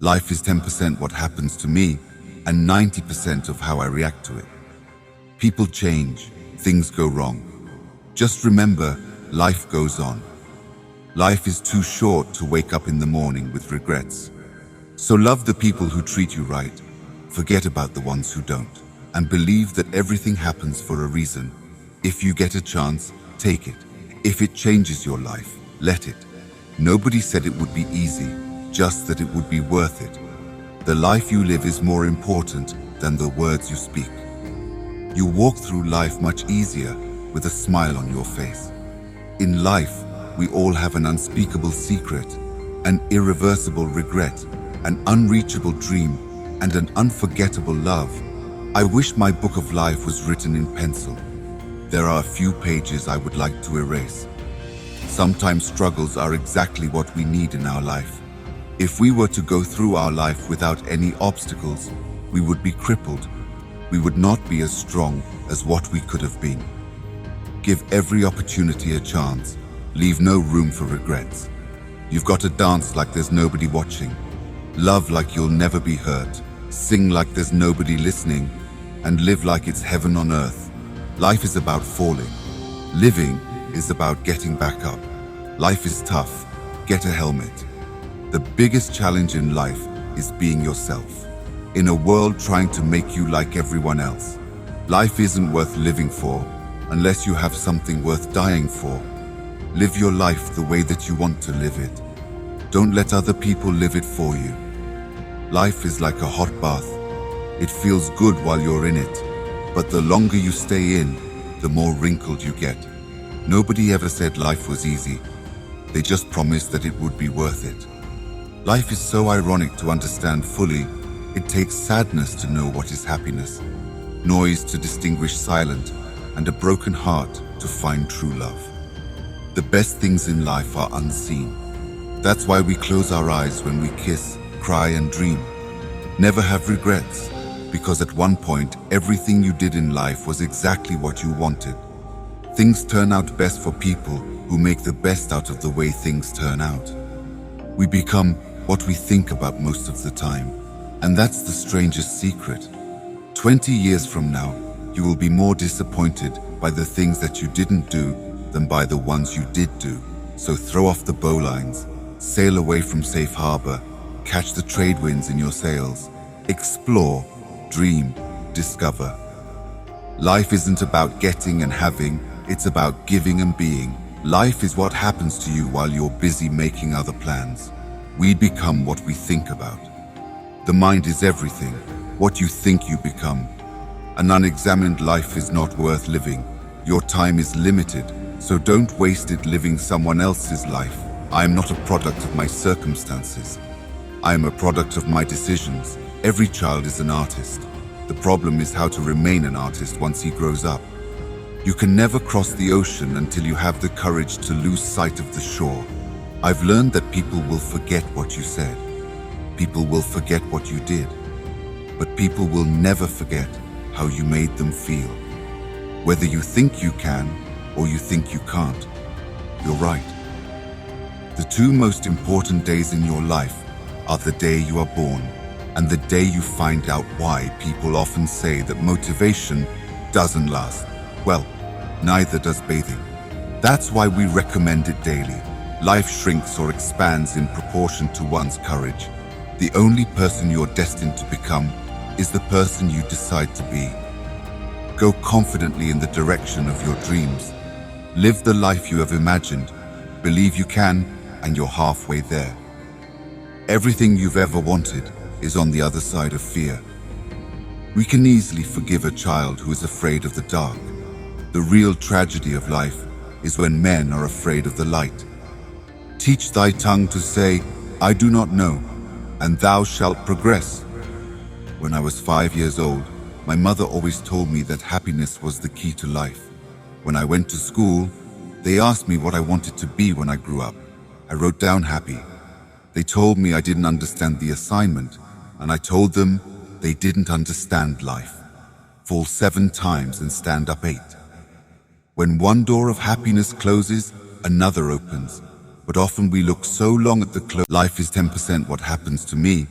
Life is 10% what happens to me and 90% of how I react to it. People change, things go wrong. Just remember, life goes on. Life is too short to wake up in the morning with regrets. So love the people who treat you right, forget about the ones who don't, and believe that everything happens for a reason. If you get a chance, take it. If it changes your life, let it. Nobody said it would be easy, just that it would be worth it. The life you live is more important than the words you speak. You walk through life much easier with a smile on your face. In life, we all have an unspeakable secret, an irreversible regret, an unreachable dream, and an unforgettable love. I wish my book of life was written in pencil. There are a few pages I would like to erase. Sometimes struggles are exactly what we need in our life. If we were to go through our life without any obstacles, we would be crippled. We would not be as strong as what we could have been. Give every opportunity a chance. Leave no room for regrets. You've got to dance like there's nobody watching. Love like you'll never be hurt. Sing like there's nobody listening. And live like it's heaven on earth. Life is about falling. Living is about getting back up. Life is tough. Get a helmet. The biggest challenge in life is being yourself. In a world trying to make you like everyone else. Life isn't worth living for unless you have something worth dying for. Live your life the way that you want to live it. Don't let other people live it for you. Life is like a hot bath. It feels good while you're in it, but the longer you stay in, the more wrinkled you get. Nobody ever said life was easy. They just promised that it would be worth it. Life is so ironic to understand fully. It takes sadness to know what is happiness, noise to distinguish silent, and a broken heart to find true love. The best things in life are unseen. That's why we close our eyes when we kiss, cry, and dream. Never have regrets, because at one point, everything you did in life was exactly what you wanted. Things turn out best for people who make the best out of the way things turn out. We become what we think about most of the time, and that's the strangest secret. 20 years from now, you will be more disappointed by the things that you didn't do than by the ones you did do. So throw off the bowlines, sail away from safe harbor, catch the trade winds in your sails, explore, dream, discover. Life isn't about getting and having, it's about giving and being. Life is what happens to you while you're busy making other plans. We become what we think about. The mind is everything, what you think you become. An unexamined life is not worth living. Your time is limited, so don't waste it living someone else's life. I am not a product of my circumstances. I am a product of my decisions. Every child is an artist. The problem is how to remain an artist once he grows up. You can never cross the ocean until you have the courage to lose sight of the shore. I've learned that people will forget what you said. People will forget what you did. But people will never forget how you made them feel. Whether you think you can or you think you can't, you're right. The two most important days in your life are the day you are born and the day you find out why people often say that motivation doesn't last. Well, neither does bathing. That's why we recommend it daily. Life shrinks or expands in proportion to one's courage. The only person you're destined to become is the person you decide to be. Go confidently in the direction of your dreams. Live the life you have imagined. Believe you can, and you're halfway there. Everything you've ever wanted is on the other side of fear. We can easily forgive a child who is afraid of the dark. The real tragedy of life is when men are afraid of the light. Teach thy tongue to say, I do not know, and thou shalt progress. When I was 5 years old, my mother always told me that happiness was the key to life. When I went to school, they asked me what I wanted to be when I grew up. I wrote down happy. They told me I didn't understand the assignment, and I told them they didn't understand life. Fall 7 times and stand up 8. When one door of happiness closes, another opens. But often we look so long at the close. Life is 10% what happens to me,